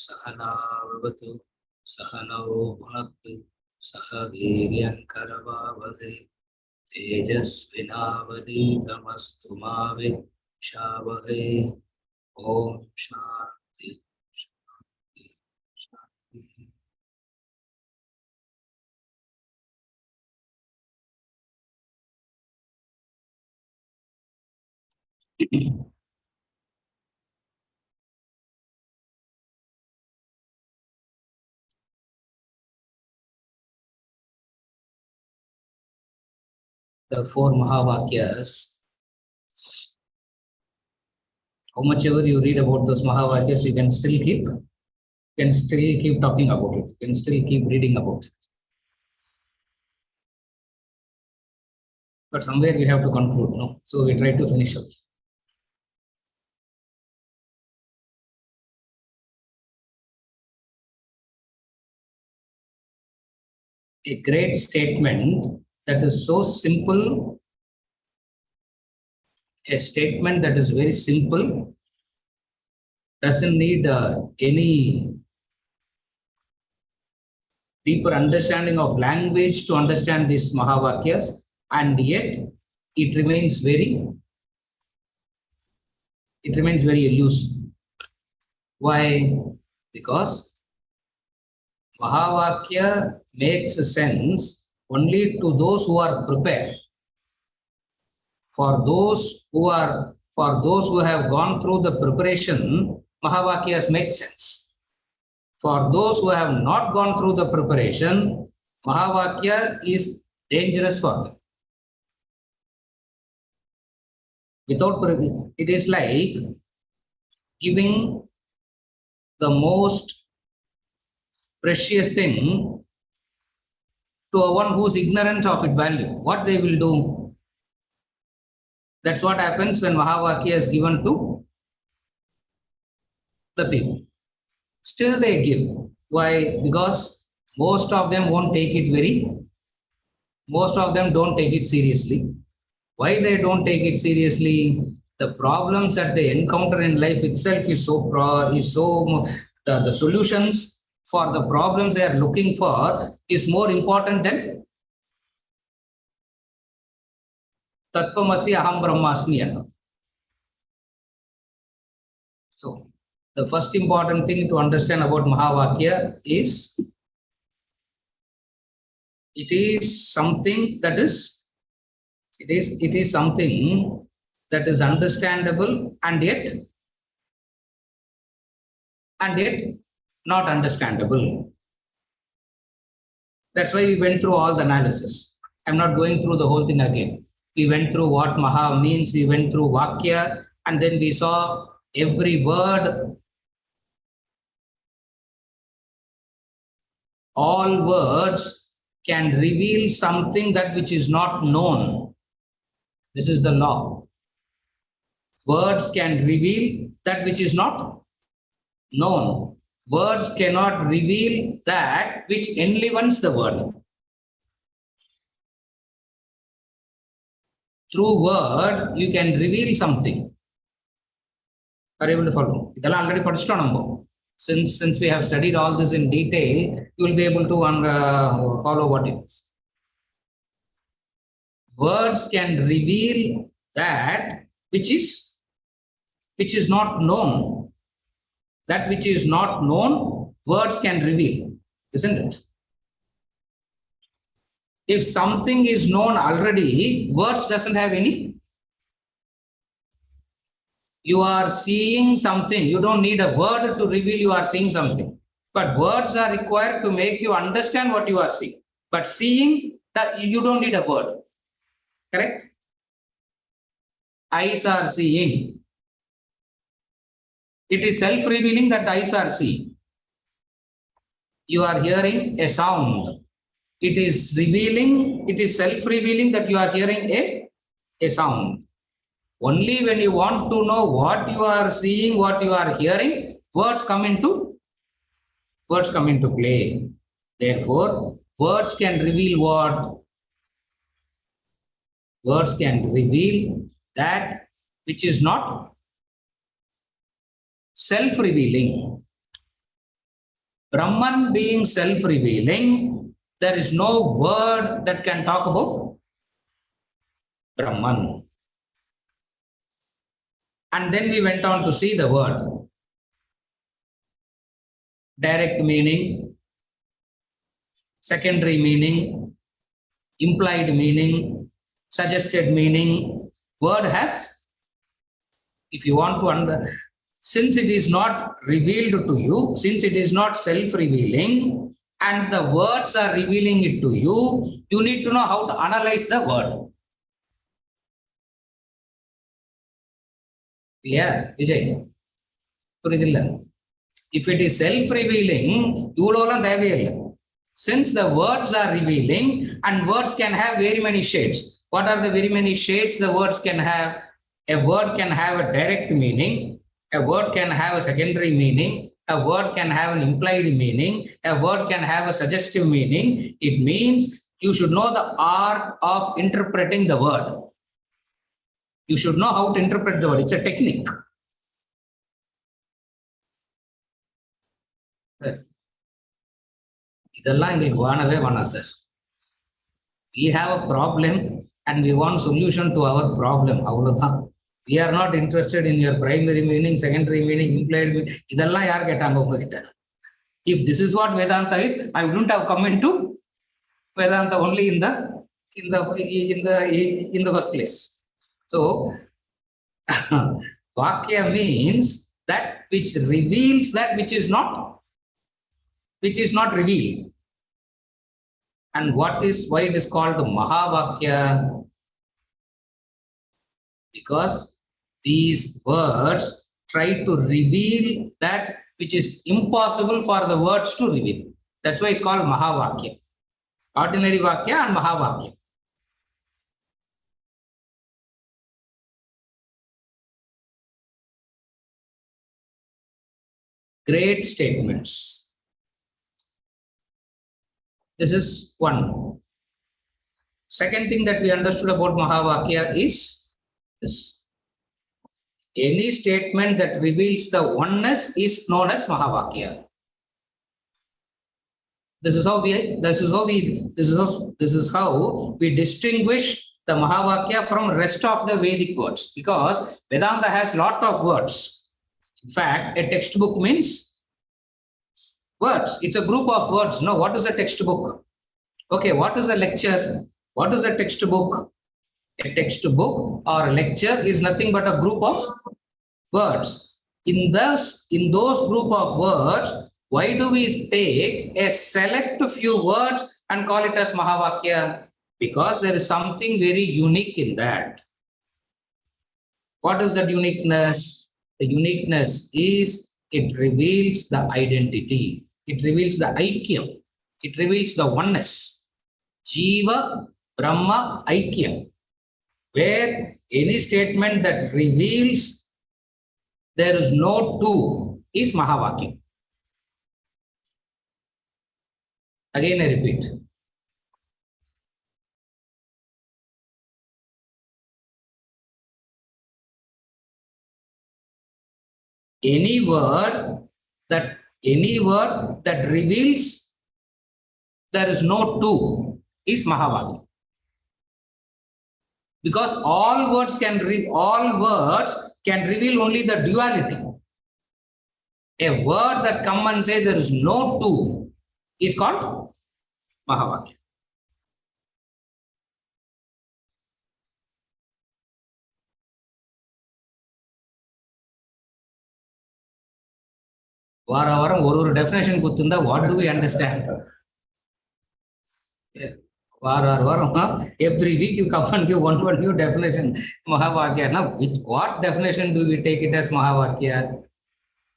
सहना भवतु सहनौ भुनक्तु सह वीर्यङ्करवावहै तेजस्विनावधीतमस्तु मा विद्विषावहै। ओम शांति शांति शांति। The four Mahavakyas, how much ever you read about those Mahavakyas, you can still keep talking about it. You can still keep reading about it. But somewhere we have to conclude, no? So we try to finish up. A great statement that is so simple, a statement that is very simple, doesn't need any deeper understanding of language to understand these Mahavakyas, and yet it remains very elusive. Why? Because Mahavakya makes sense only to those who are prepared. For those who have gone through the preparation, Mahavakyas make sense. For those who have not gone through the preparation, Mahavakya is dangerous for them. It is like giving the most precious thing to one who is ignorant of its value. What they will do? That's what happens when Mahavakya is given to the people. Still they give. Why? Because most of them don't take it seriously. Why they don't take it seriously? The problems that they encounter in life itself is the solutions for the problems they are looking for is more important than Tattvamasi Aham Brahmasmi. So the first important thing to understand about Mahavakya is it is something that is understandable and yet not understandable. That's why we went through all the analysis. I'm not going through the whole thing again. We went through what Maha means, we went through Vakya, and then we saw every word. All words can reveal something that which is not known. This is the law. Words can reveal that which is not known. Words cannot reveal that which enlivens the word. Through word, you can reveal something. Are you able to follow? Since we have studied all this in detail, you will be able to follow what it is. Words can reveal that which is not known. That which is not known, words can reveal, isn't it? If something is known already, words doesn't have any. You are seeing something. You don't need a word to reveal you are seeing something. But words are required to make you understand what you are seeing. But seeing, that you don't need a word. Correct? Eyes are seeing. It is self-revealing that eyes are seeing. You are hearing a sound. It is self-revealing that you are hearing a sound. Only when you want to know what you are seeing, what you are hearing, words come into play. Therefore, words can reveal what? Words can reveal that which is not self-revealing. Brahman being self-revealing, there is no word that can talk about Brahman. And then we went on to see the word. Direct meaning, secondary meaning, implied meaning, suggested meaning. Word has, if you want to since it is not revealed to you, since it is not self-revealing, and the words are revealing it to you, you need to know how to analyze the word. Clear, Vijay? If it is self-revealing, since the words are revealing, and words can have very many shades. What are the very many shades the words can have? A word can have a direct meaning, a word can have a secondary meaning, a word can have an implied meaning, a word can have a suggestive meaning. It means you should know the art of interpreting the word. You should know how to interpret the word. It's a technique. Sir. We have a problem and we want solution to our problem. We are not interested in your primary meaning, secondary meaning, implied meaning. If this is what Vedanta is, I wouldn't have come into Vedanta only in the first place. So Vakya means that which reveals that which is not revealed. And why it is called Mahavakya? Because these words try to reveal that which is impossible for the words to reveal. That's why it's called Mahavakya. Ordinary Vakya and Mahavakya. Great statements. This is one. Second thing that we understood about Mahavakya is this. Any statement that reveals the oneness is known as Mahavakya. This is how we distinguish the Mahavakya from rest of the Vedic words, because Vedanta has lot of words. In fact, a textbook means words. It's a group of words. No, what is a textbook? Okay, what is a lecture? What is a textbook? A textbook or a lecture is nothing but a group of words. In those group of words, why do we take a select few words and call it as Mahavakya? Because there is something very unique in that. What is that uniqueness? The uniqueness is it reveals the identity. It reveals the Aikyam. It reveals the oneness. Jiva, Brahma, Aikyam. Where any statement that reveals there is no two is Mahavakya. Again, I repeat. Any word that reveals there is no two is Mahavakya. Because all words can reveal only the duality. A word that come and say there is no two is called Mahavakya. Varam definition kuttunda, what do we understand? Yeah. Every week you come and give one new definition, Mahavakya. Now, what definition do we take it as Mahavakya?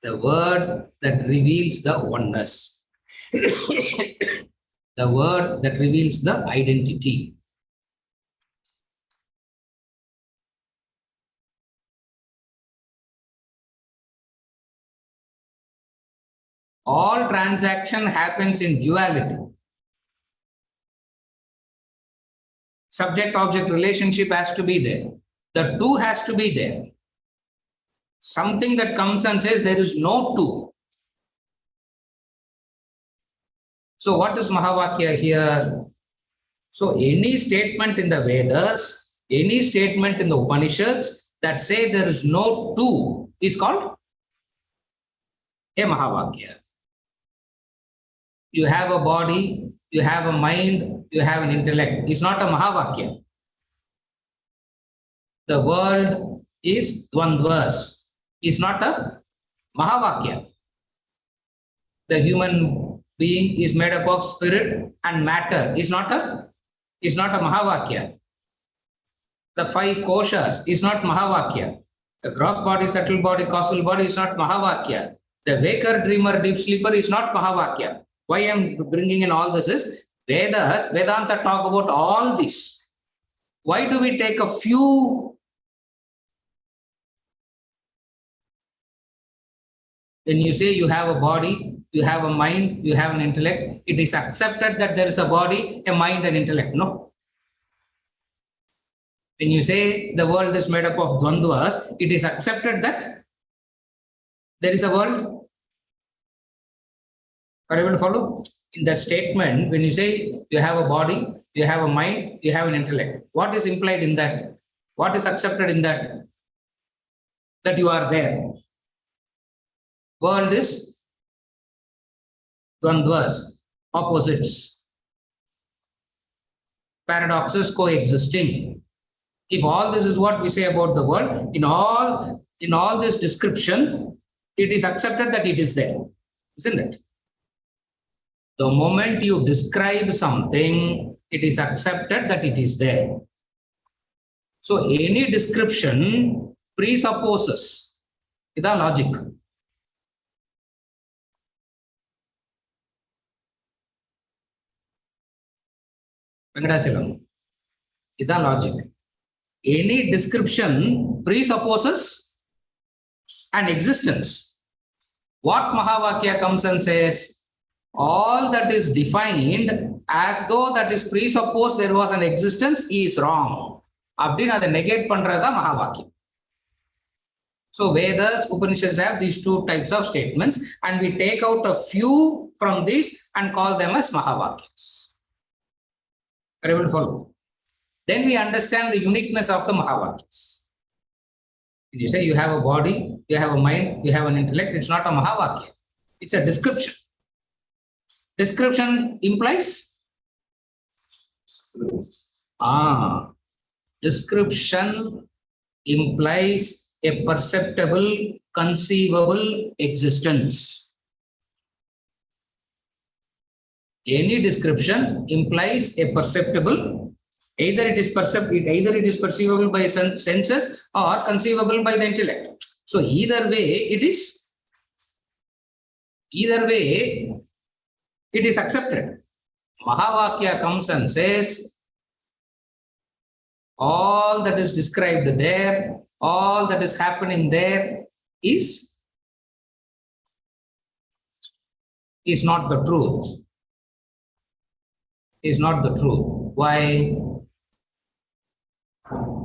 The word that reveals the oneness. The word that reveals the identity. All transaction happens in duality. Subject-object relationship has to be there. The two has to be there. Something that comes and says there is no two. So what is Mahavakya here? So any statement in the Vedas, any statement in the Upanishads that say there is no two is called a Mahavakya. You have a body, you have a mind, you have an intellect. It's not a Mahavakya. The world is Dvandvas. It's not a Mahavakya. The human being is made up of spirit and matter. It's not a Mahavakya. The five koshas is not Mahavakya. The gross body, subtle body, causal body is not Mahavakya. The waker, dreamer, deep sleeper is not Mahavakya. Why I am bringing in all this is Vedas, Vedanta talk about all this. Why do we take a few? When you say you have a body, you have a mind, you have an intellect, it is accepted that there is a body, a mind, and intellect. No. When you say the world is made up of dvandvas, it is accepted that there is a world. Are you able to follow? In that statement, when you say you have a body, you have a mind, you have an intellect, what is implied in that? What is accepted in that? That you are there. World is dvandvas, opposites, paradoxes coexisting. If all this is what we say about the world, in all this description, it is accepted that it is there, isn't it? The moment you describe something, it is accepted that it is there. So any description presupposes. Ida logic. Venkatachalam. Ida logic. Any description presupposes an existence. What Mahavakya comes and says? All that is defined as though that is presupposed there was an existence is wrong. Abdin அதை negate பண்றதா Mahavakya. So Vedas, Upanishads have these two types of statements, and we take out a few from these and call them as Mahavakyas. Are you able to follow? Then we understand the uniqueness of the Mahavakyas. When you say you have a body, you have a mind, you have an intellect, it's not a Mahavakya. It's a description. Description implies? Description implies a perceptible, conceivable existence. Any description implies a perceptible, either it is perceivable by senses or conceivable by the intellect. So either way it is accepted. Mahavakya comes and says all that is described there, all that is happening there is not the truth. Is not the truth. Why?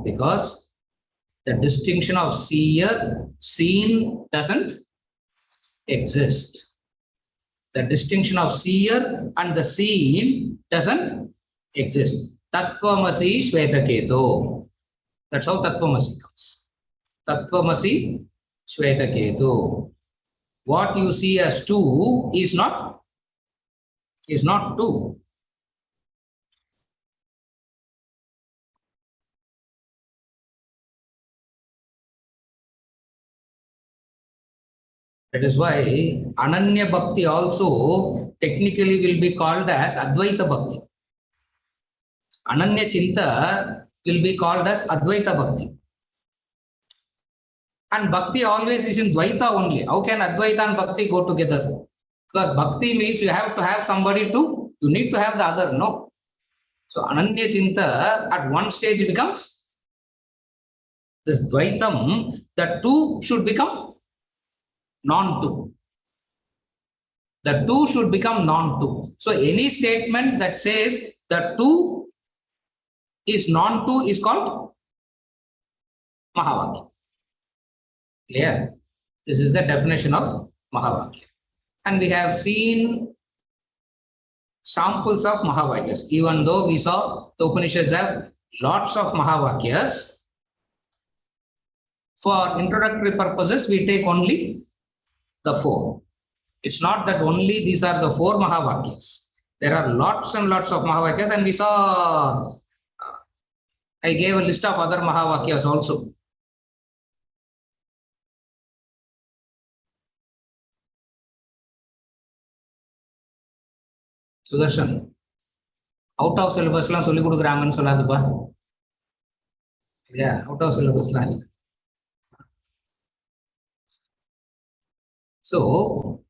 Because the distinction of seer, seen doesn't exist. The distinction of seer and the seen doesn't exist. Tattvamasi Shvetaketu. That's how Tattvamasi comes. Tattvamasi Shvetaketu. What you see as two is not two. That is why Ananya Bhakti also technically will be called as Advaita Bhakti. Ananya Chinta will be called as Advaita Bhakti. And Bhakti always is in Dvaita only. How can Advaita and Bhakti go together? Because Bhakti means you have to have somebody you need to have the other, no? So Ananya Chinta at one stage becomes this Dvaitam, the two should become non-two. The two should become non-two. So any statement that says the two is non-two is called Mahavakya. Clear? This is the definition of Mahavakya. And we have seen samples of Mahavakyas. Even though we saw the Upanishads have lots of Mahavakyas, for introductory purposes, we take only the 4. It's not that only these are the 4 Mahavakyas. There are lots and lots of Mahavakyas, and we saw, I gave a list of other Mahavakyas also. Sudarshan, out of syllabus la solli kudukurangan soladhupa. Yeah, out of syllabus la. So,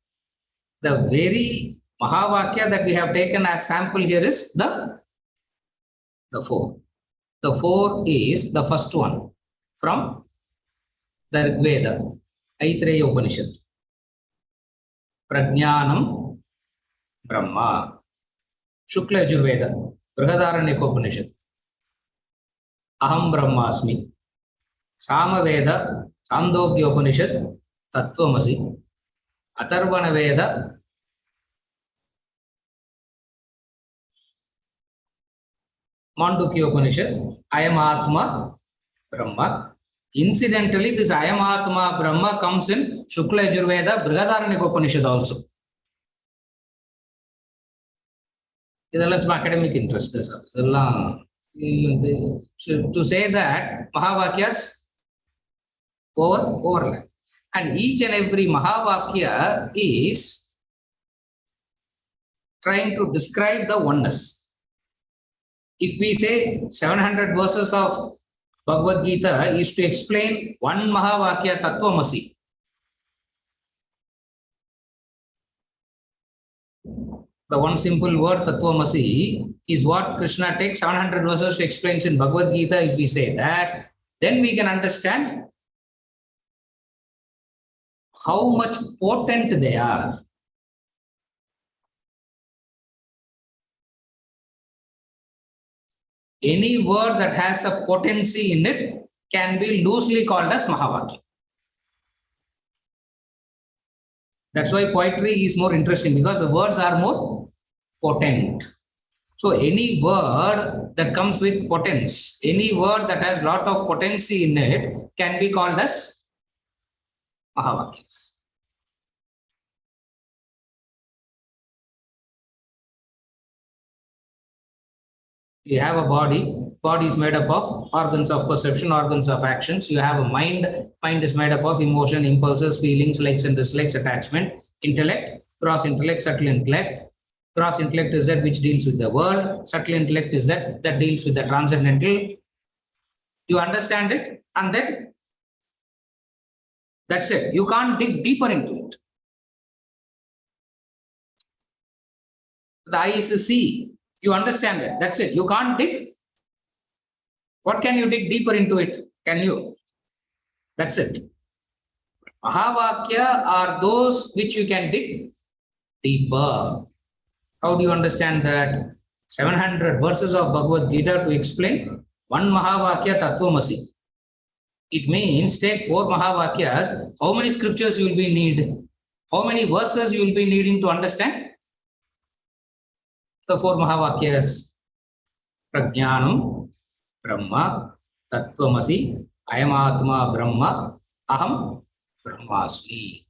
the very Mahavakya that we have taken as sample here is the 4. The 4 is the first one from the Rigveda, Aitreya Upanishad. Prajnanam Brahma. Shukla Yajurveda, Brihadaranyaka Upanishad. Aham Brahmasmi. Samaveda, Chandogya Upanishad, Tattvamasi. Atharvana Veda, Mandukya Upanishad, Ayam Atma Brahma. Incidentally, this Ayam Atma Brahma comes in Shukla Yajurveda, Brihadaranyaka Upanishad also. This is academic interest. To say that Mahavakyas overlap. And each and every Mahavakya is trying to describe the oneness. If we say 700 verses of Bhagavad Gita is to explain one Mahavakya Tattvamasi, the one simple word Tattvamasi is what Krishna takes 700 verses to explain in Bhagavad Gita. If we say that, then we can understand how much potent they are. Any word that has a potency in it can be loosely called as Mahavakya. That's why poetry is more interesting, because the words are more potent. So any word that comes with potence, any word that has lot of potency in it can be called as Mahavakyas. You have a body. Body is made up of organs of perception, organs of actions. You have a mind. Mind is made up of emotion, impulses, feelings, likes and dislikes, attachment, intellect, gross intellect, subtle intellect. Gross intellect is that which deals with the world. Subtle intellect is that deals with the transcendental. You understand it, and then that's it. You can't dig deeper into it. The eye is a sea. You understand it. That's it. You can't dig. What can you dig deeper into it? Can you? That's it. Mahavakya are those which you can dig deeper. How do you understand that? 700 verses of Bhagavad Gita to explain one Mahavakya Tattvamasi. It means take 4 Mahavakyas. How many scriptures you will be need? How many verses you will be needing to understand the 4 Mahavakyas? Prajnanam Brahma, Tattvamasi, Ayamatma Brahma, Aham Brahmasmi.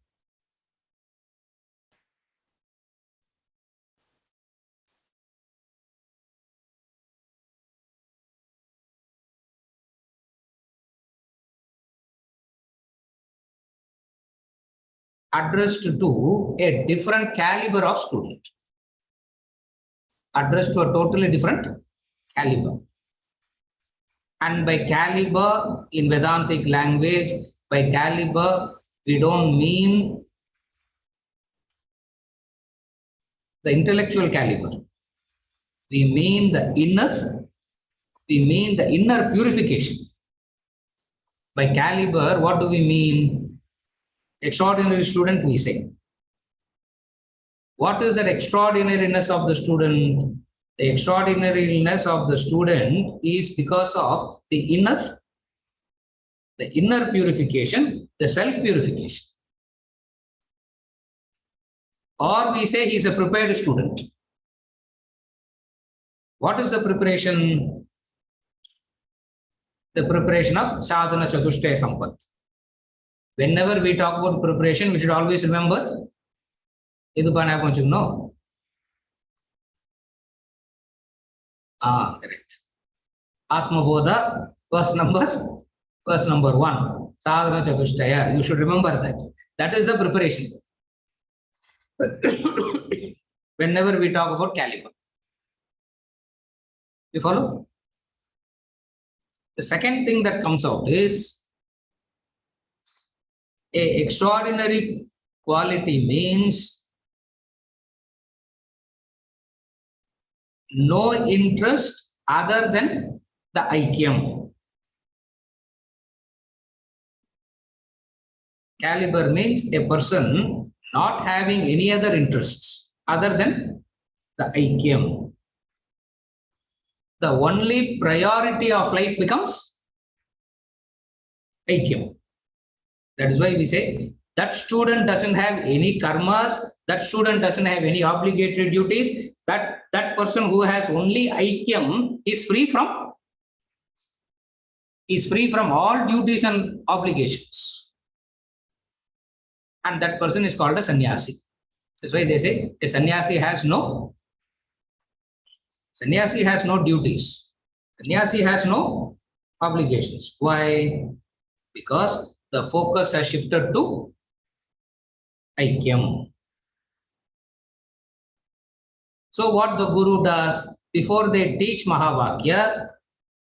Addressed to a different caliber of student. Addressed to a totally different caliber. And by caliber in Vedantic language, by caliber, we don't mean the intellectual caliber. We mean the inner purification. By caliber, what do we mean? Extraordinary student, we say. What is that extraordinariness of the student? The extraordinariness of the student is because of the inner purification, the self-purification. Or we say he is a prepared student. What is the preparation? The preparation of sadhana chatushtaya sampat. Whenever we talk about preparation, we should always remember no. Correct. Atma Bodha, verse number 1. Sadhana chatushtaya. You should remember that. That is the preparation. Whenever we talk about caliber. You follow? The second thing that comes out is a extraordinary quality means no interest other than the aikyam. Caliber means a person not having any other interests other than the aikyam. The only priority of life becomes aikyam. That is why we say that student doesn't have any karmas, that student doesn't have any obligated duties, that person who has only aikyam is free from all duties and obligations. And that person is called a sannyasi. That's why they say a sannyasi has no duties. Sannyasi has no obligations. Why? Because the focus has shifted to aikyam. So what the guru does, before they teach Mahavakya,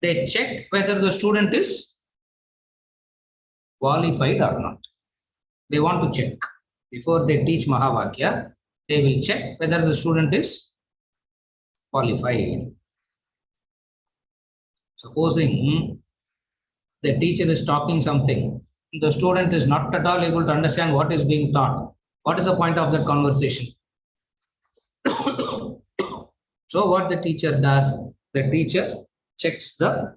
they check whether the student is qualified or not. They want to check. Before they teach Mahavakya, they will check whether the student is qualified. Supposing the teacher is talking something, the student is not at all able to understand what is being taught. What is the point of that conversation? So what the teacher does, the teacher checks the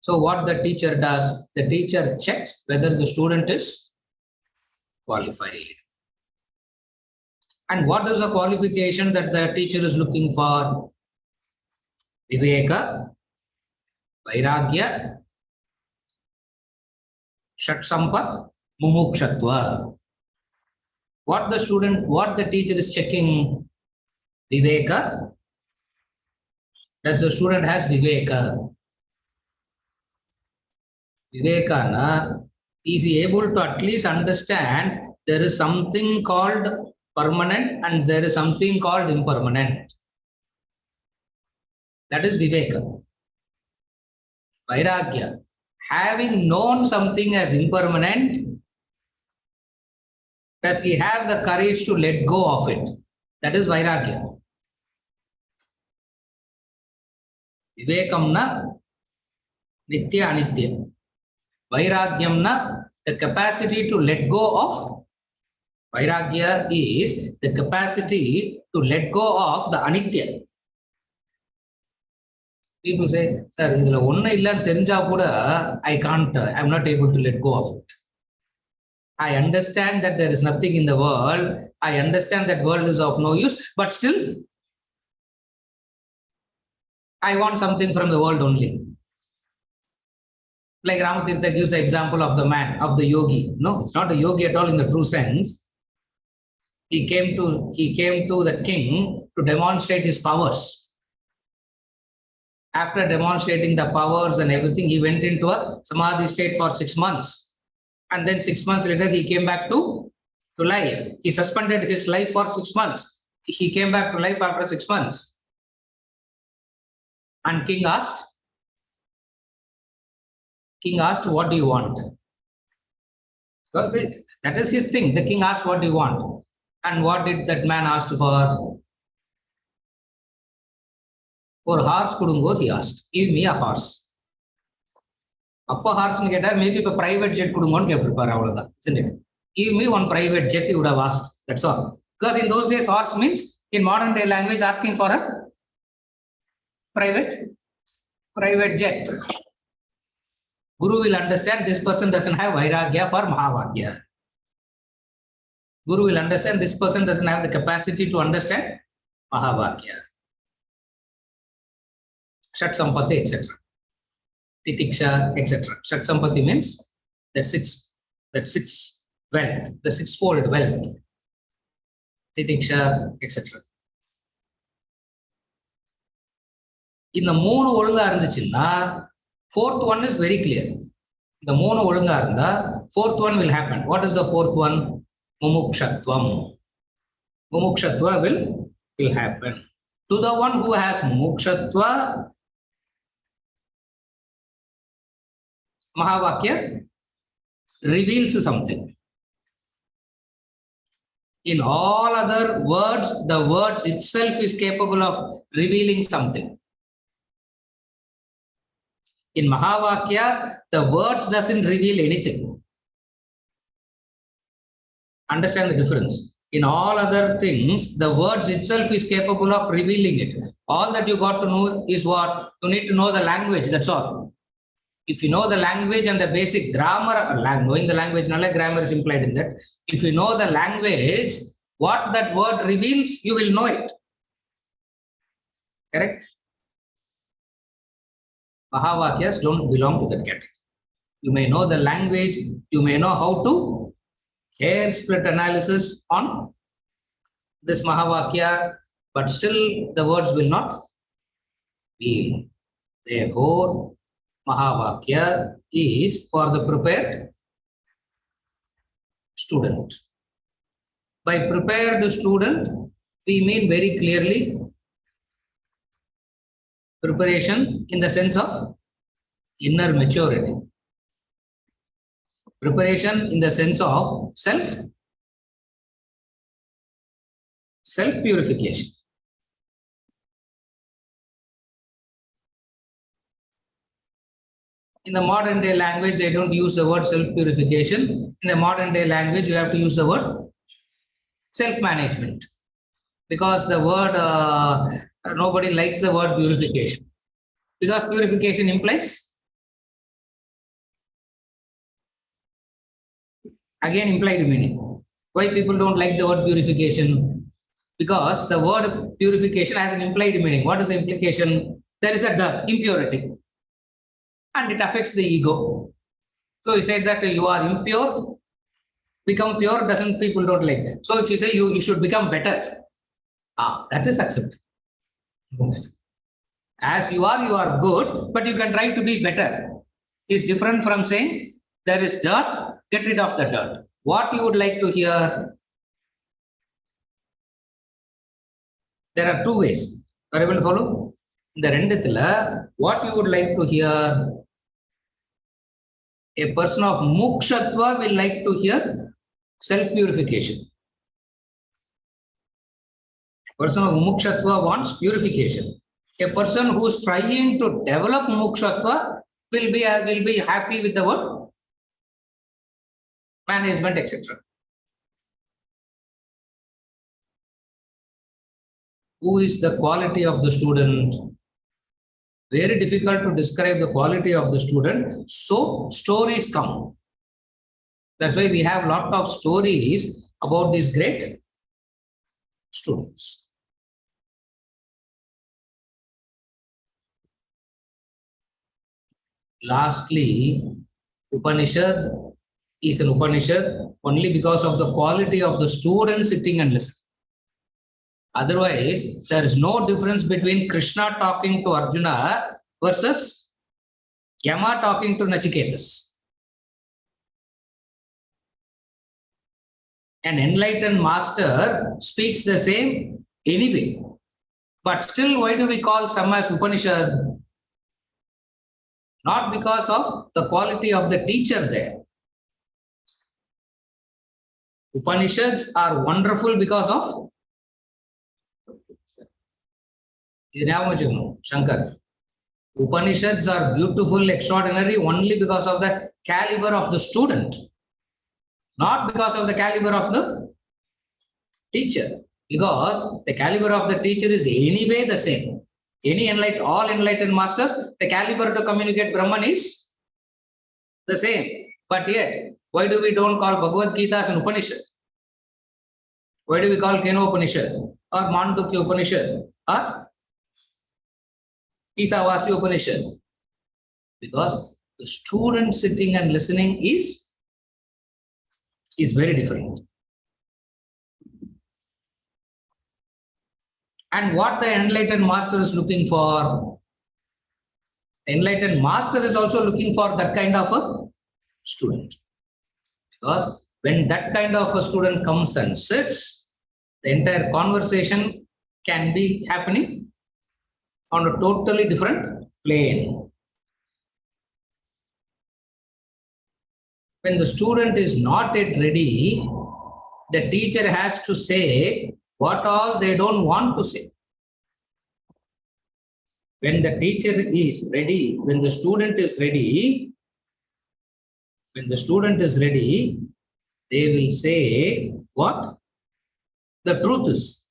the teacher checks whether the student is qualified. And what is the qualification that the teacher is looking for? Viveka, Vairagya, Shat-sampat, Mumukshatva. What the teacher is checking? Viveka. Does the student has Viveka? Vivekana, is he able to at least understand there is something called permanent and there is something called impermanent. That is Viveka. Vairagya, having known something as impermanent, does he have the courage to let go of it? That is Vairagya. Vivekamna, Nitya Anitya. Vairagyamna, the capacity to let go of. Vairagya is the capacity to let go of the Anitya. People say, sir, I can't, I'm not able to let go of it. I understand that there is nothing in the world. I understand that world is of no use, but still, I want something from the world only. Like Ramatirtha gives the example of the man, of the yogi. No, it's not a yogi at all in the true sense. He came to the king to demonstrate his powers. After demonstrating the powers and everything, he went into a samadhi state for 6 months. And then 6 months later, he came back to life. He suspended his life for 6 months. He came back to life after 6 months. And king asked, what do you want? Because that is his thing. The king asked, what do you want? And what did that man ask for? For horse kudungo, he asked. Give me a horse. Appa horse maybe a private jet kudungo, isn't it? Give me one private jet, he would have asked. That's all. Because in those days, horse means, in modern day language, asking for private jet. Guru will understand this person doesn't have Vairagya for Mahavakya. Guru will understand this person doesn't have the capacity to understand Mahavakya. Shat Sampati, etc. Titiksha, etc. Shat Sampati means that six wealth, the sixfold wealth. Titiksha, etc. In the moon ஒழுங்கா இருந்துச்சுன்னா fourth one is very clear. The moon ஒழுங்கா இருந்தா fourth one will happen. What is the fourth one? Mumukshatvam. Mumukshatva will happen. To the one who has mumukshatva, Mahavakya reveals something. In all other words, the words itself is capable of revealing something. In Mahavakya, the words doesn't reveal anything. Understand the difference. In all other things, the words itself is capable of revealing it. All that you got to know is what? You need to know the language, that's all. If you know the language and the basic grammar, knowing the language, grammar is implied in that. If you know the language, what that word reveals, you will know it. Correct? Mahavakyas don't belong to that category. You may know the language, you may know how to hair split analysis on this Mahavakya, but still the words will not be. Therefore, Mahavakya is for the prepared student. By prepared student, we mean very clearly preparation in the sense of inner maturity. Preparation in the sense of self-purification. In the modern day language, they don't use the word self-purification. In the modern day language, you have to use the word self-management. Because the word, nobody likes the word purification. Because purification implies, again implied meaning. Why people don't like the word purification? Because the word purification has an implied meaning. What is the implication? There is a dirt, impurity. And it affects the ego. So he said that you are impure, become pure, people don't like that. So if you say you should become better, that is accepted. As you are good, but you can try to be better. It's different from saying there is dirt, get rid of the dirt. What you would like to hear? There are two ways. Are you able to follow? In the rendithila, what you would like to hear? A person of mukshatva will like to hear self-purification. A person of mukshatva wants purification. A person who is trying to develop mukshatva will be happy with the word management, etc. Who is the quality of the student? Very difficult to describe the quality of the student. So stories come. That's why we have a lot of stories about these great students. Lastly, Upanishad is an Upanishad only because of the quality of the student sitting and listening. Otherwise, there is no difference between Krishna talking to Arjuna versus Yama talking to Nachiketas. An enlightened master speaks the same anyway. But still, why do we call some as Upanishad? Not because of the quality of the teacher there. Upanishads are wonderful because of Shankar. Upanishads are beautiful, extraordinary only because of the caliber of the student, not because of the caliber of the teacher. Because the caliber of the teacher is anyway the same. all enlightened masters, the caliber to communicate Brahman is the same. But yet, why do we don't call Bhagavad Gita as an Upanishad? Why do we call Keno Upanishad or Mandukya Upanishad or Isavasya Upanishad? Because the student sitting and listening is very different. And what the enlightened master is looking for, the enlightened master is also looking for that kind of a student. Because when that kind of a student comes and sits, the entire conversation can be happening on a totally different plane. When the student is not yet ready, the teacher has to say what all they don't want to say. When the teacher is ready, when the student is ready, they will say what the truth is.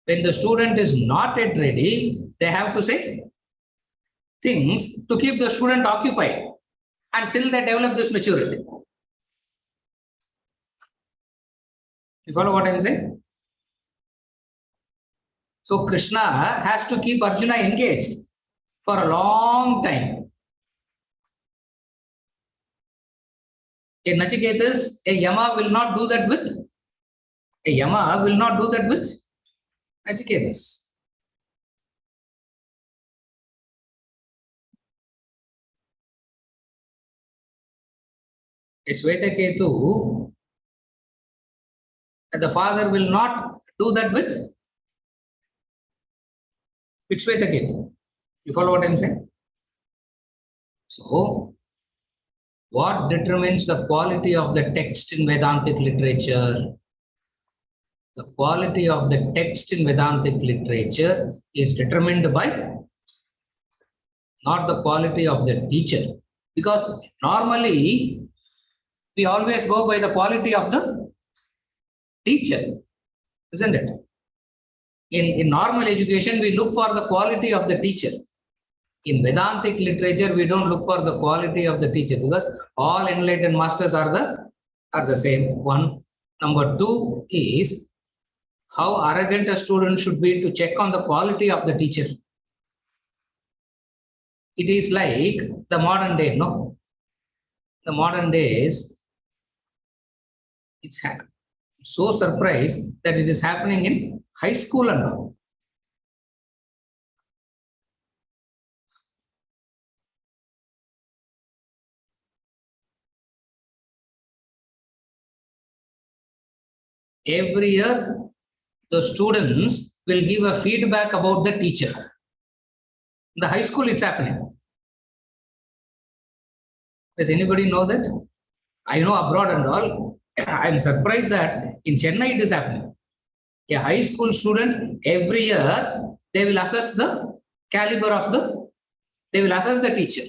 When the student is not yet ready, they have to say things to keep the student occupied until they develop this maturity. You follow what I'm saying? So Krishna has to keep Arjuna engaged for a long time. A Nachiketas, a Yama will not do that with Nachiketas. A Swetaketu, the father will not do that with Swetaketu. You follow what I'm saying? So, what determines the quality of the text in Vedantic literature? The quality of the text in Vedantic literature is determined by not the quality of the teacher. Because normally, we always go by the quality of the teacher, isn't it? In normal education, we look for the quality of the teacher. In Vedantic literature, we don't look for the quality of the teacher because all enlightened masters are the same. One. Number two is how arrogant a student should be to check on the quality of the teacher. It is like the modern day, no? The modern days, it's so surprised that it is happening in high school and all. Every year, the students will give a feedback about the teacher. In the high school, it's happening. Does anybody know that? I know abroad and all. I'm surprised that in Chennai it is happening. A high school student, every year, they will assess the caliber of they will assess the teacher.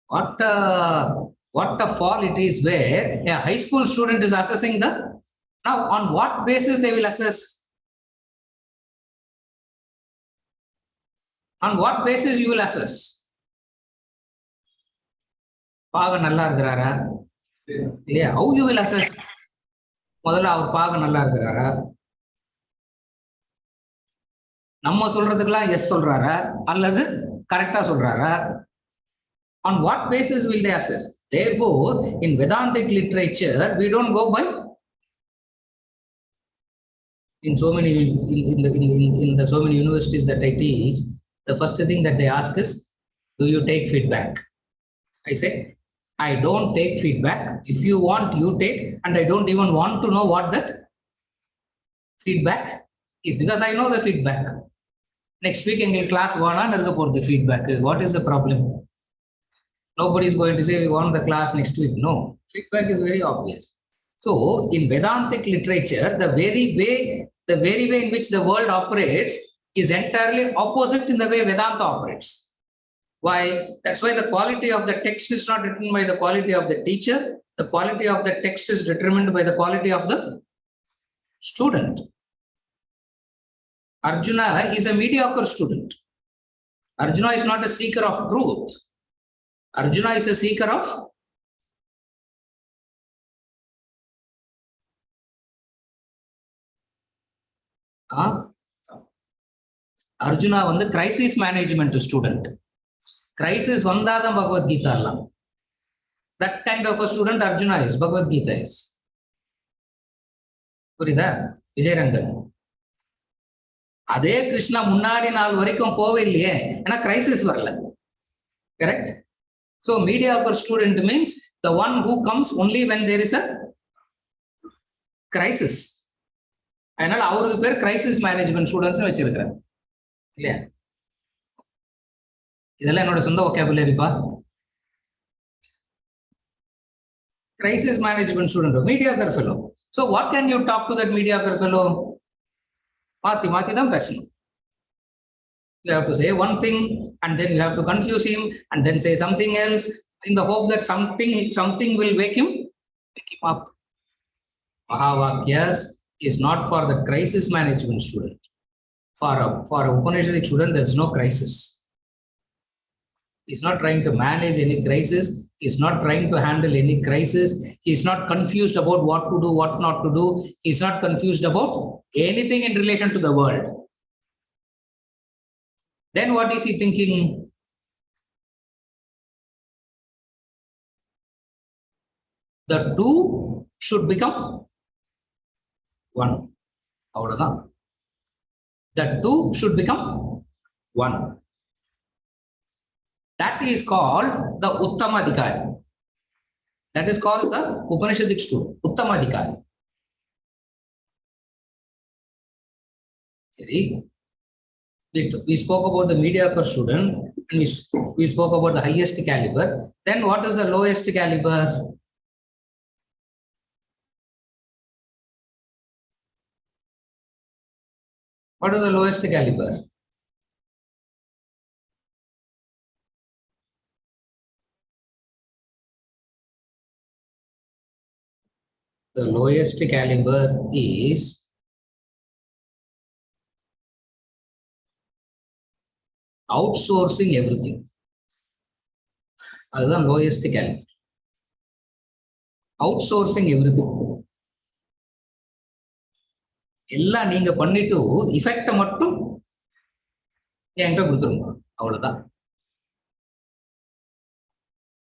What a fall it is where a high school student is assessing now on what basis they will assess? On what basis you will assess? Paga nalla irukkrara? Yeah, how you will assess? முதல்ல அவர் பாக நல்லா இருக்கிறாரா? நம்ம சொல்றதுக்கெல்லாம் S சொல்றாரா அல்லது கரெக்டா சொல்றாரா? On what basis will they assess? Therefore, in Vedantic literature, we don't go by in so many in the so many universities that I teach. The first thing that they ask is, do you take feedback? I say, I don't take feedback. If you want, you take, and I don't even want to know what that feedback is because I know the feedback. Next week in class one, the feedback. What is the problem? Nobody is going to say we want the class next week. No, feedback is very obvious. So in Vedantic literature, the very way in which the world operates is entirely opposite in the way Vedanta operates. Why? That's why the quality of the text is not written by the quality of the teacher. The quality of the text is determined by the quality of the student. Arjuna is a mediocre student. Arjuna is not a seeker of truth. Arjuna is a seeker of Arjuna வந்து crisis management student. Crisis வந்தாதான் பகவத் கீதா எல்லாம். That kind of a student Arjuna is, Bhagavad Gita is. புரியுதா விஜயரங்கன்? அதே கிருஷ்ணா முன்னாடி நாள் வரைக்கும் போவே இல்லையே, ஏன்னா கிரைசிஸ் வரல. Correct? So mediocre student means the one who comes only when there is a crisis. அதனால அவருக்கு பேர் கிரைசிஸ் மேனேஜ்மெண்ட் ஸ்டூடெண்ட்னு வச்சிருக்கிறேன் இல்லையா? இதெல்லாம் என்னோட சொந்த வொக்காபுலரிப்பா. Crisis management student, mediocre fellow. So what can you talk to that mediocre fellow? மாத்தி தான் பேசணும். You have to say one thing and then you have to confuse him and then say something else in the hope that something will wake him up. Mahavakyas is not for the crisis management student. For a Upanishadic student, there is no crisis. He's not trying to manage any crisis. He's not trying to handle any crisis. He's not confused about what to do, what not to do. He's not confused about anything in relation to the world. Then what is he thinking? The two should become one. The two should become one. That is called the Uttamadhikari. That is called the Upanishadic student, Uttamadhikari. We spoke about the mediocre student and we spoke about the highest caliber. Then what is the lowest caliber? What is the lowest caliber? The lowest caliber is outsourcing everything. That's the lowest caliber. Outsourcing everything. எல்லாம் நீங்க பண்ணிட்டு effect மட்டும் என்கிட்ட கொடுத்துருங்க, அவ்வளவுதான்.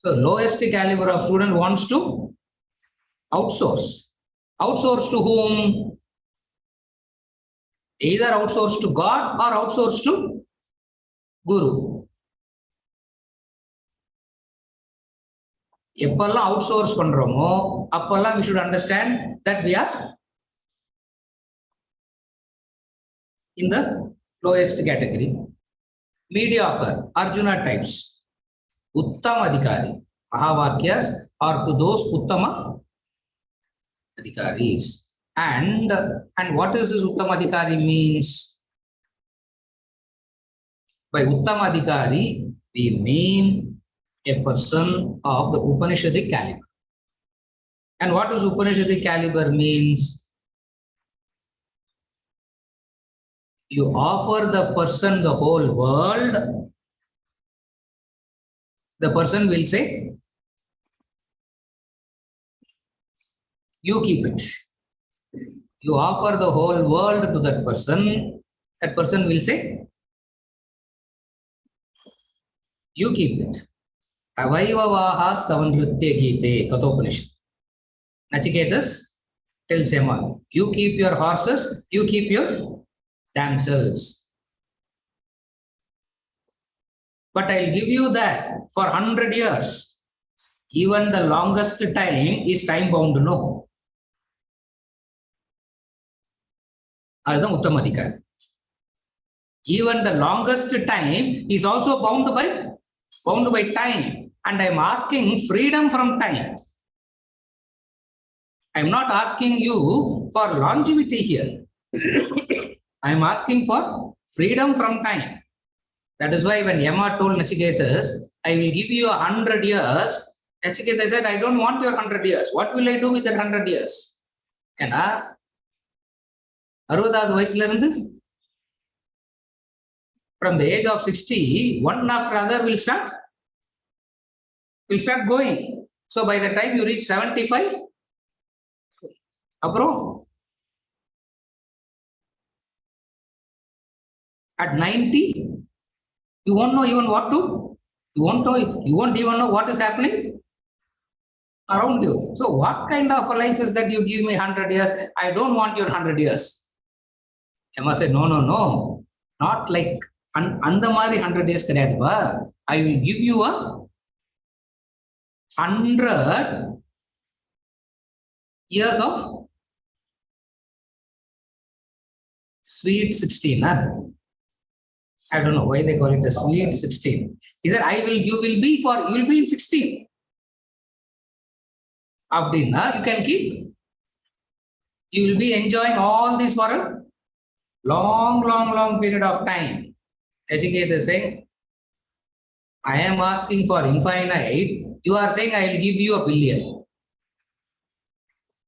So lowest caliber of student wants to outsource. Outsource to whom? Either outsource to God or outsource to Guru. எப்பெல்லாம் outsource பண்றோமோ அப்பெல்லாம் we should understand that we are in the lowest category. Mediocre, Arjuna types. Uttamadhikari, Mahavakyas are to those Uttama Adhikaris. And what is this Uttamadhikari means? By Uttamadhikari, we mean a person of the Upanishadic caliber. And what does Upanishadic caliber means? You offer the person the whole world, the person will say, you keep it. You offer the whole world to that person will say, you keep it. Avaivavahas tavanritya gite, Kathopanishad. Nachiketas tells Yama, you keep your horses, you keep your damsels. But I'll give you that for 100 years. Even the longest time is time bound, no? That's Uttamadhikari. Even the longest time is also bound by time. And I'm asking freedom from time. I'm not asking you for longevity here. I'm asking for freedom from time. That is why when Yama told Nachiketas, I will give you 100 years Nachiketa said, I don't want your 100 years. What will I do with that 100 years? ஏன்னா 60வது வயசுல இருந்து from the age of 60, one after other will start going. So by the time you reach 75, அப்புறம் at 90, you won't know even what to, you won't even know what is happening around you. So what kind of a life is that you give me 100 years? I don't want your 100 years. Emma said, no, not like அந்த மாதிரி 100 years கிடையாதுப்பா. I will give you a 100 years of sweet 16. I don't know why they call it a sweet 16. He said, you will be in 16. Abdina, you can keep. You will be enjoying all this for a long period of time. Educate is saying, I am asking for infinite. You are saying I will give you a billion.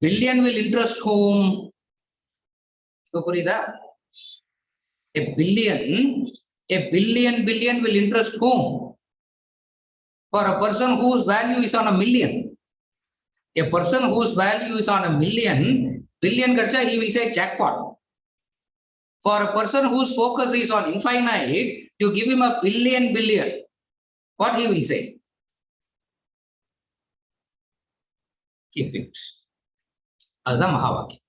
Billion will interest whom? A billion will interest whom? For a person whose value is on a million. A person whose value is on a billion gacha, he will say jackpot. For a person whose focus is on infinite, you give him a billion. What he will say? Keep it. That's Mahavakya.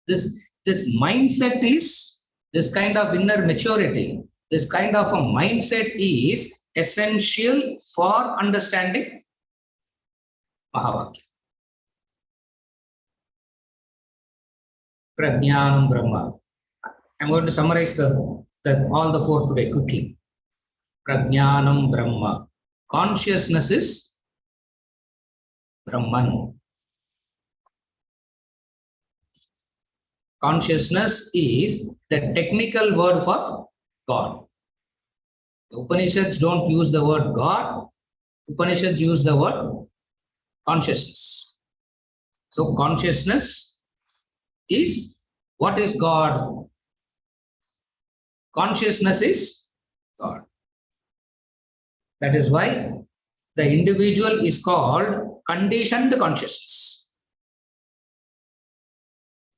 This mindset is, this kind of inner maturity, this kind of a mindset is essential for understanding Mahavakya. Prajnanam Brahma. I'm going to summarize all the four today quickly. Prajnanam Brahma. Consciousness is Brahman. Consciousness is the technical word for God. The Upanishads don't use the word God. Upanishads use the word consciousness. So consciousness is, what is God? Consciousness is God. That is why the individual is called conditioned consciousness.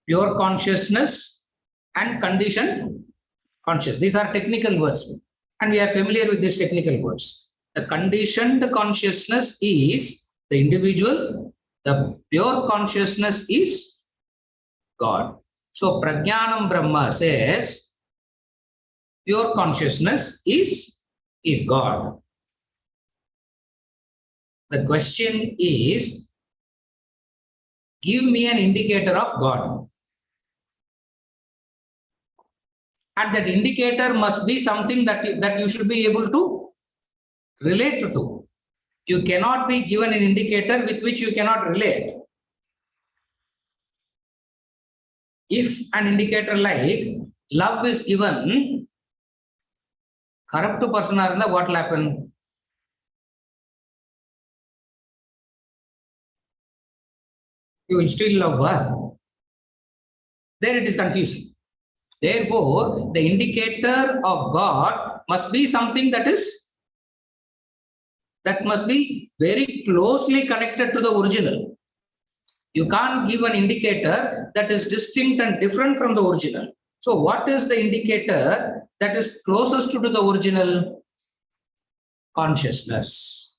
Pure consciousness and conditioned consciousness. These are technical words, and we are familiar with these technical words. The conditioned consciousness is the individual. The pure consciousness is God. So Prajnanam Brahma says pure consciousness is God. The question is, give me an indicator of God. And that indicator must be something that you should be able to relate to. You cannot be given an indicator with which you cannot relate. If an indicator like love is given, corrupt person, what will happen? You will still love her. There it is confusing. Therefore, the indicator of God must be something that must be very closely connected to the original. You can't give an indicator that is distinct and different from the original. So what is the indicator that is closest to the original? Consciousness.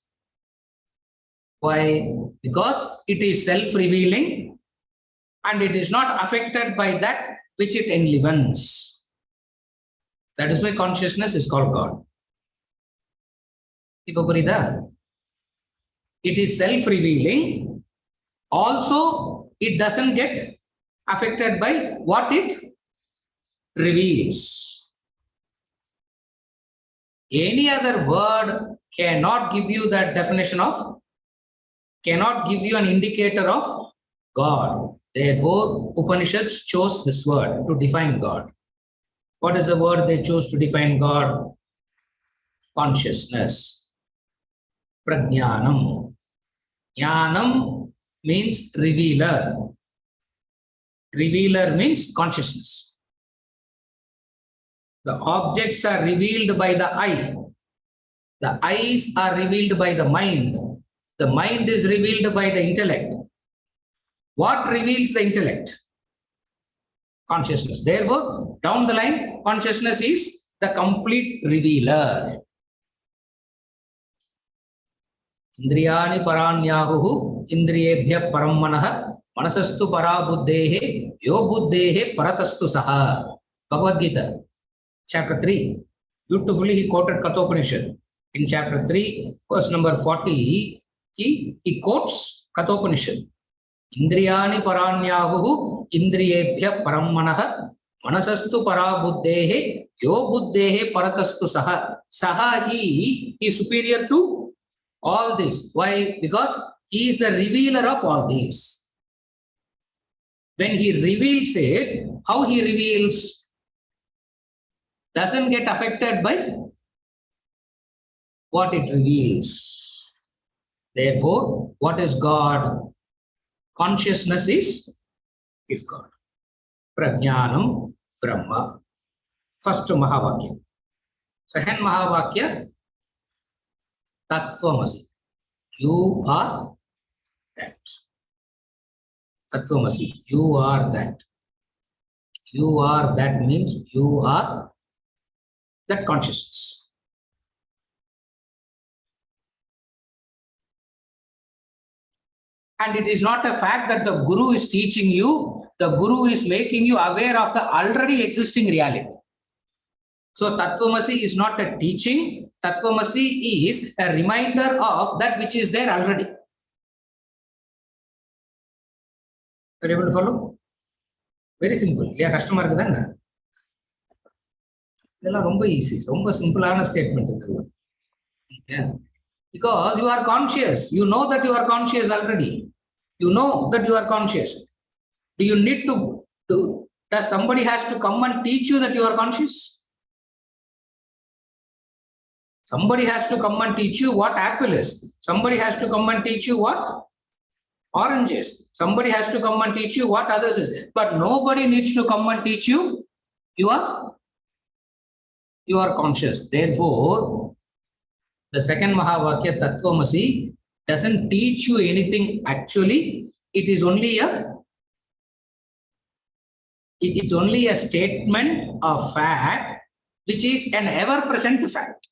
Why? Because it is self-revealing and it is not affected by that which it enlivens. That is why consciousness is called God. It is self-revealing. Also, it doesn't get affected by what it reveals. Any other word cannot give you that definition of, cannot give you an indicator of God. Therefore, Upanishads chose this word to define God. What is the word they chose to define God? Consciousness. Prajnanam. Jnanam means revealer. Revealer means consciousness. The objects are revealed by the eye. The eyes are revealed by the mind. The mind is revealed by the intellect. What reveals the intellect? Consciousness. Therefore, down the line, consciousness is the complete revealer. Indriyani paranyahuhu indriyebhya parammanah manasastu parabuddhehe yo buddhehe paratastu saha. Bhagavad Gita, chapter 3. Beautifully he quoted Kathopanishad. In chapter 3, verse number 40, he quotes Kathopanishad. Indriyani paranyahuhu indriyebhya parammanah manasastu parabuddhehe yo buddhehe paratastu saha. Saha, he is superior to all this. Why? Because he is the revealer of all these. When he reveals it, how he reveals doesn't get affected by what it reveals. Therefore, what is God? Consciousness is God. Prajnanam Brahma. First Mahavakya. Second Mahavakya, Tattvamasi. You are that. Tattvamasi. You are that. You are that means you are that consciousness. And it is not a fact that the Guru is teaching you, the Guru is making you aware of the already existing reality. So Tattvamasi is not a teaching, Tattvamasi is a reminder of that which is there already. Are you able to follow? Very simple. Yeah, customer is very easy. Very simple statement. Yeah. Because you are conscious. You know that you are conscious already. You know that you are conscious. Do you need to do? Does somebody has to come and teach you that you are conscious? Somebody has to come and teach you what apple is. Somebody has to come and teach you what orange is. Somebody has to come and teach you what others is. But nobody needs to come and teach you. You are conscious. Therefore, the second Mahavakya, Tattvamasi, doesn't teach you anything actually. It's only a statement of fact, which is an ever-present fact.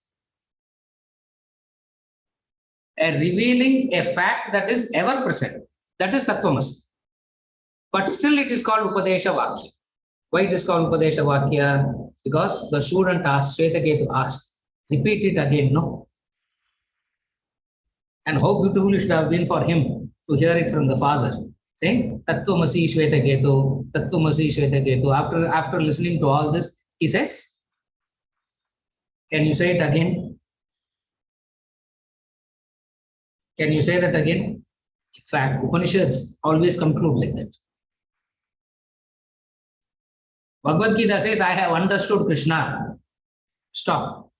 Revealing a fact that is ever-present. That is Tattvamasi. But still it is called Upadesha Vakya. Why it is called Upadesha Vakya? Because the student asked, Shvetaketu asked, repeat it again, no? And how beautiful it should have been for him to hear it from the father, saying, Tattvamasi Shvetaketu, Tattvamasi Shvetaketu. After listening to all this, he says, can you say it again? Can you say that again? In fact, Upanishads always conclude like that. Bhagavad Gita says, I have understood Krishna. Stop.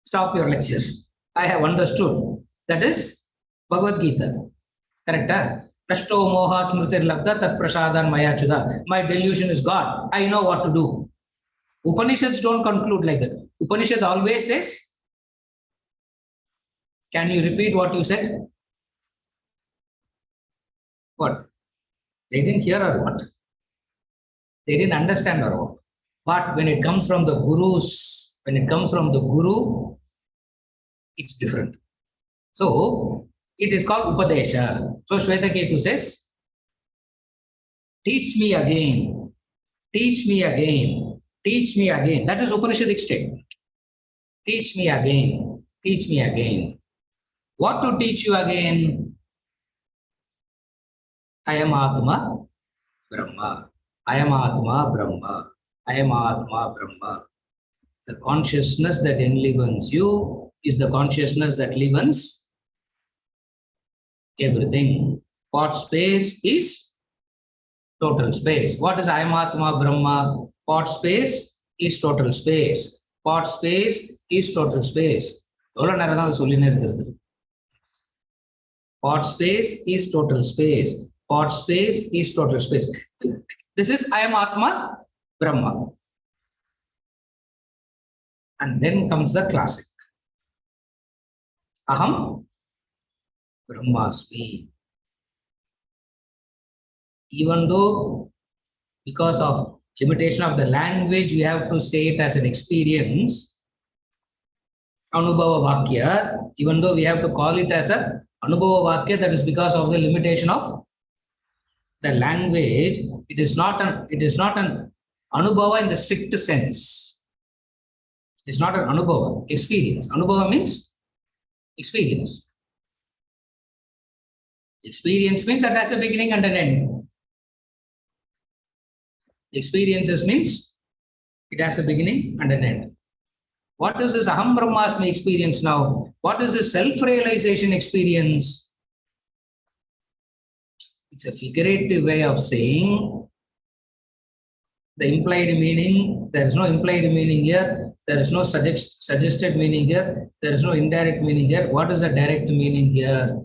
Stop your lecture. I have understood. That is Bhagavad Gita. Correct? Prashto mohat smritir labda tat prasadan maya chuda. My delusion is gone. I know what to do. Upanishads don't conclude like that. Upanishad always says, can you repeat what you said? What? They didn't hear or what? They didn't understand or what? But when it comes from the Gurus, it's different. So, it is called Upadesha. So, Shvetaketu says, teach me again, teach me again, teach me again. That is Upanishadic statement. Teach me again, teach me again. What to teach you again? I am Atma Brahma. I am Atma Brahma. I am Atma Brahma. The consciousness that enlivens you is the consciousness that livens everything. What space is total space. What is I am Atma Brahma? What space is total space. What space is total space. Pot space is total space. Pot space is total space. This is I am Atma, Brahma. And then comes the classic. Aham Brahmasmi. Even though because of limitation of the language, we have to say it as an experience. Anubhava Vakya, even though we have to call it as a Anubhava Vakya, that is because of the limitation of the language. It is not an Anubhava in the strict sense. It is not an Anubhava, experience. Anubhava means experience. Experience means that has a beginning and an end. Experiences means it has a beginning and an end. What is this Aham Brahmasmi experience now? What is this self-realization experience? It's a figurative way of saying the implied meaning. There is no implied meaning here. There is no suggested meaning here. There is no indirect meaning here. What is the direct meaning here?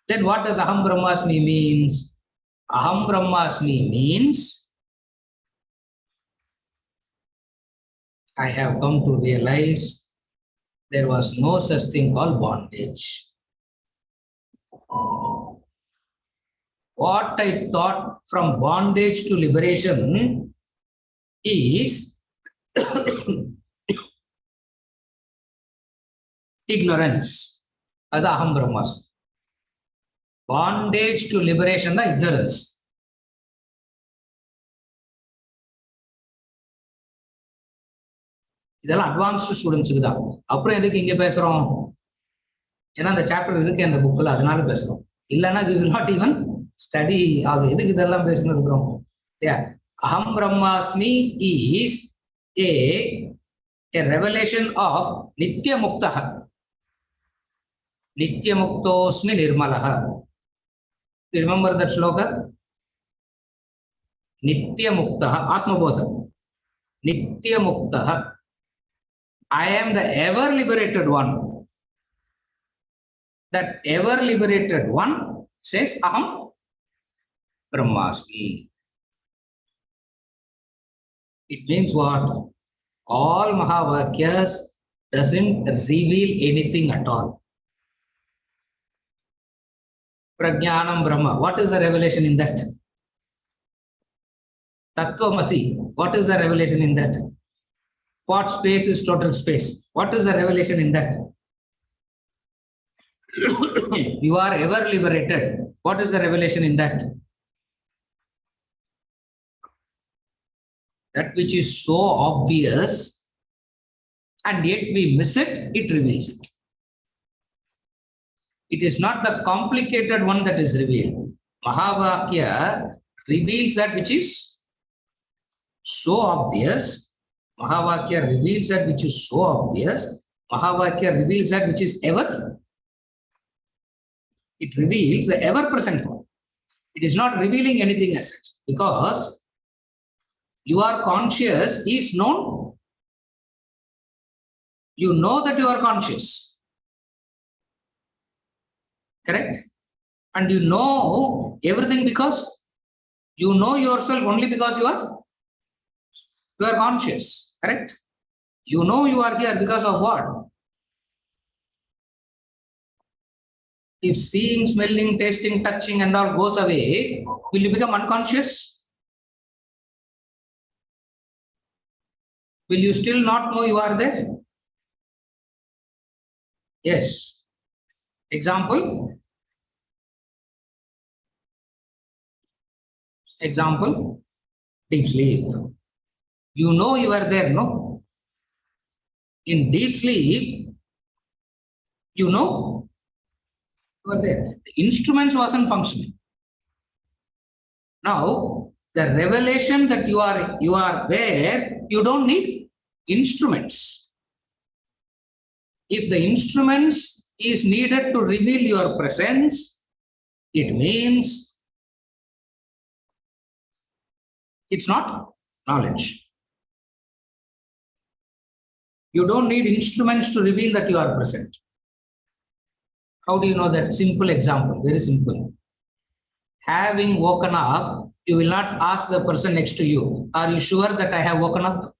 Then what does Aham Brahmasmi means? Aham Brahmasmi means I have come to realize there was no such thing called bondage. What I thought from bondage to liberation is ignorance. That's Aham Brahmasmi. Bondage to liberation, the ignorance. இதெல்லாம் advanced ஸ்டூடெண்ட்ஸுக்கு தான். அப்புறம் எதுக்கு இங்க பேசுறோம்? ஏன்னா அந்த chapter இருக்கு அந்த புக்ல, அதனால பேசுறோம். இல்லைன்னா we will not even study. அது எதுக்கு இதெல்லாம் பேசணும் இருக்கிறோம்? Aham Brahmasmi is a revelation of Nitya Muktaha. Nitya Muktosmi Nirmalaha. You remember that shloka? Nitya Muktaha, Atma Bodha. Nitya Muktaha. I am the ever liberated one. That ever liberated one says Aham Brahmasmi. It means what? All Mahavakyas doesn't reveal anything at all. Prajnanam Brahma. What is the revelation in that? Tattvamasi. What is the revelation in that? Pot space is total space. What is the revelation in that? You are ever liberated. What is the revelation in that? That which is so obvious and yet we miss it, it reveals it. It is not the complicated one that is revealed. Mahavakya reveals that which is so obvious. Mahavakya reveals that which is so obvious. Mahavakya reveals that which is ever. It reveals the ever present one. It is not revealing anything as such, because your conscious is known. You know that you are conscious. Correct? And you know everything because you know yourself only because you are conscious. Correct? You know you are here because of what? If seeing, smelling, tasting, touching and all goes away, will you become unconscious? Will you still not know you are there? Yes. Example. Deep sleep. You know you are there, no? In deep sleep, you know you are there. The instruments wasn't functioning. Now, the revelation that you are there, you don't need instruments. If the instruments is needed to reveal your presence, it means it's not knowledge. You don't need instruments to reveal that you are present. How do you know that? Simple example, very simple. Having woken up, you will not ask the person next to you, are you sure that I have woken up?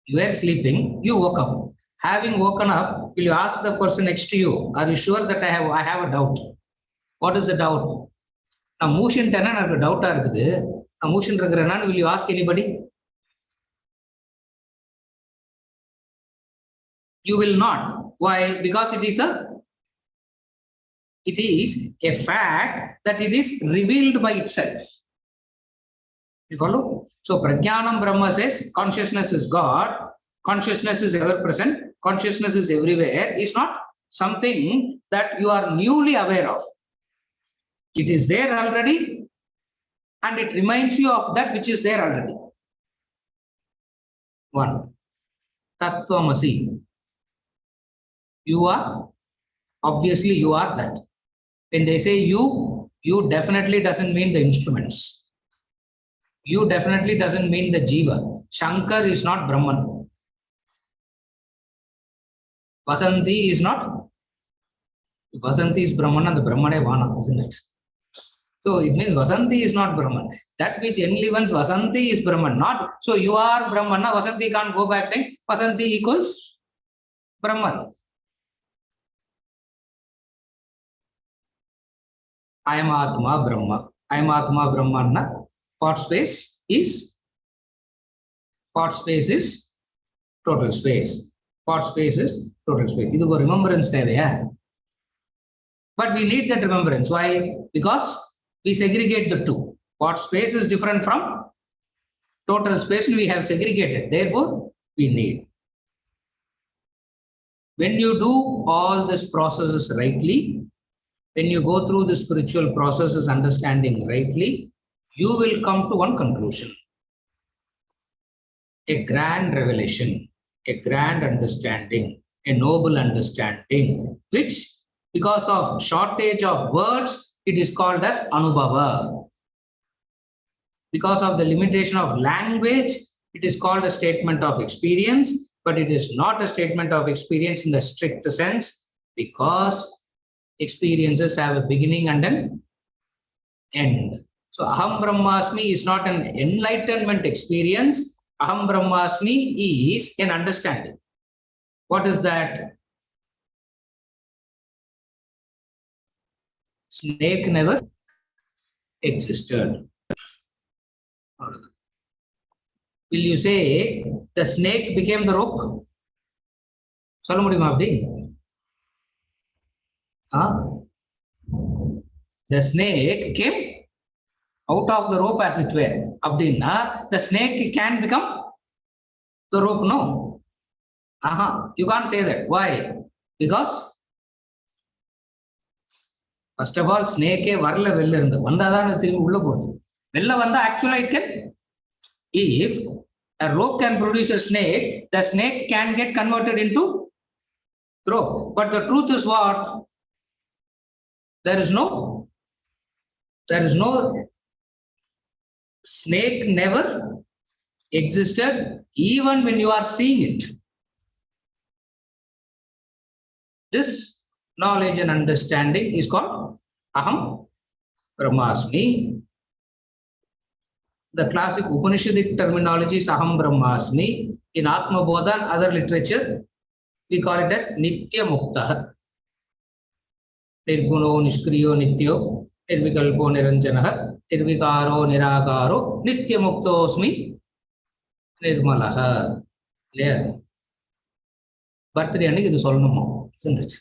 You were sleeping, you woke up. Having woken up, will you ask the person next to you, are you sure that I have a doubt? What is the doubt? Now, motion tenna doubt irukudhu. Now, motion irukkrana, will you ask anybody? You will not. Why? Because it is a fact that it is revealed by itself. You follow? So Prajnanam Brahma says consciousness is God, consciousness is ever present, consciousness is everywhere, is not something that you are newly aware of. It is there already and it reminds you of that which is there already. One. Tattvamasi. You are, obviously you are that. When they say you definitely doesn't mean the instruments. You definitely doesn't mean the Jiva. Shankar is not Brahman. Vasanti is not. Vasanti is Brahman and the Brahman is Vana, isn't it? So it means Vasanti is not Brahman. That which enlivens Vasanti is Brahman, not. So you are Brahman. Now Vasanti can't go back saying Vasanti equals Brahman. I am Atma Brahma. I am Atma Brahman. Pot space is total space. Pot space is total space. This is a remembrance there. But we need that remembrance. Why? Because we segregate the two. Pot space is different from total space, and we have segregated. Therefore, we need. When you do all these processes rightly, when you go through the spiritual processes understanding rightly, you will come to one conclusion. A grand revelation, a grand understanding, a noble understanding, which because of shortage of words, it is called as Anubhava. Because of the limitation of language, it is called a statement of experience, but it is not a statement of experience in the strict sense, because experiences have a beginning and an end. So Aham Brahmasmi is not an enlightenment experience. Aham Brahmasmi is an understanding. What is that? Snake never existed. Will you say the snake became the rope? Sollu mudiyuma appadi? The snake came out of the rope, as it were. Abdinna, the snake can become the rope, no? You can't say that. Why? Because first of all, snake varla vella irundha. Vandadana thirumbi ulla porthu. Vella vanda actually it can. If a rope can produce a snake, the snake can get converted into rope. But the truth is what? There is no snake never existed, even when you are seeing it. This knowledge and understanding is called Aham Brahmasmi. The classic Upanishadic terminology is Aham Brahmasmi. In Atma Bodha and other literature, we call it as Nitya Mukta. Nirguno, Nishkriyo, Nityo, Nirvikalpo, Niranjanaha, Nirvikaro, Nirakaro, Nitya Muktosmi, Nirmalaha. Clear? Birthday and this all no more, isn't it?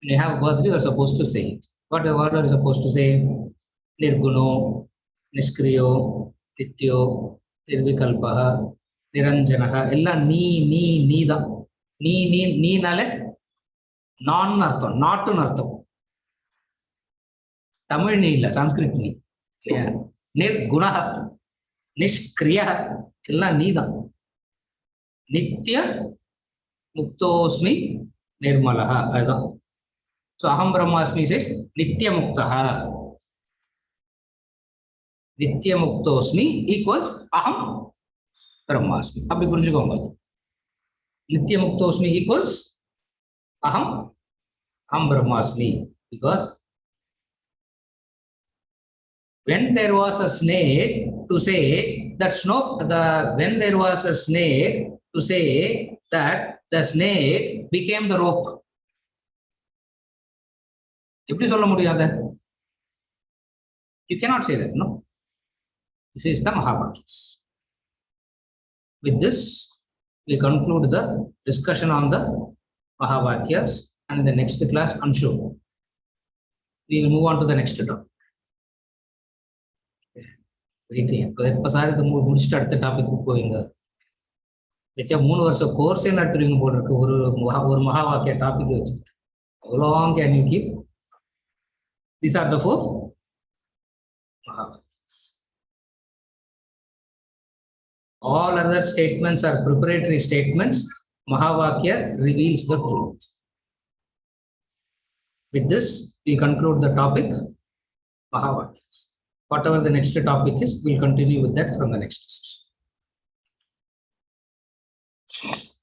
When you have a birthday, you are supposed to say it. What are you supposed to say? Nirguno, Nishkriyo, Nityo, Nirvikalpaha, Niranjanaha. Ella ni da. Ni nale. Non artham, not an artham. Tamil ni illa, Sanskrit ni. Nirgunaha, Nishkriyaha, illa nida. Nitya Muktosmi Nirmalaha. So Aham Brahmasmi says Nitya Muktaha. Nitya Muktosmi equals Aham Brahmasmi. அப்படி புரிஞ்சுக்கோங்க. Nityamuktoasmi equals Aham Brahmasmi. Because when there was a snake to say that when there was a snake to say that the snake became the rope. எப்படி சொல்ல முடியாது? You cannot say that, no? This is the Mahavakyas. With this, we conclude the discussion on the Mahavakyas, and in the next class, I'm sure we will move on to the next topic. இப்போ sir இது முடிச்சுட்டு அடுத்த topic போவீங்க. வச்சா 3 வருஷம் கோர்ஸே நடத்துறீங்க போல இருக்கு. ஒரு மகாவாக்கிய டாபிக் வச்சுக்கிட்டு. How long can you keep? These are the 4 Mahavakyas. All other statements are preparatory statements. Mahavakya reveals the truth. With this, we conclude the topic Mahavakyas. Whatever the next topic is, we'll continue with that from the next session.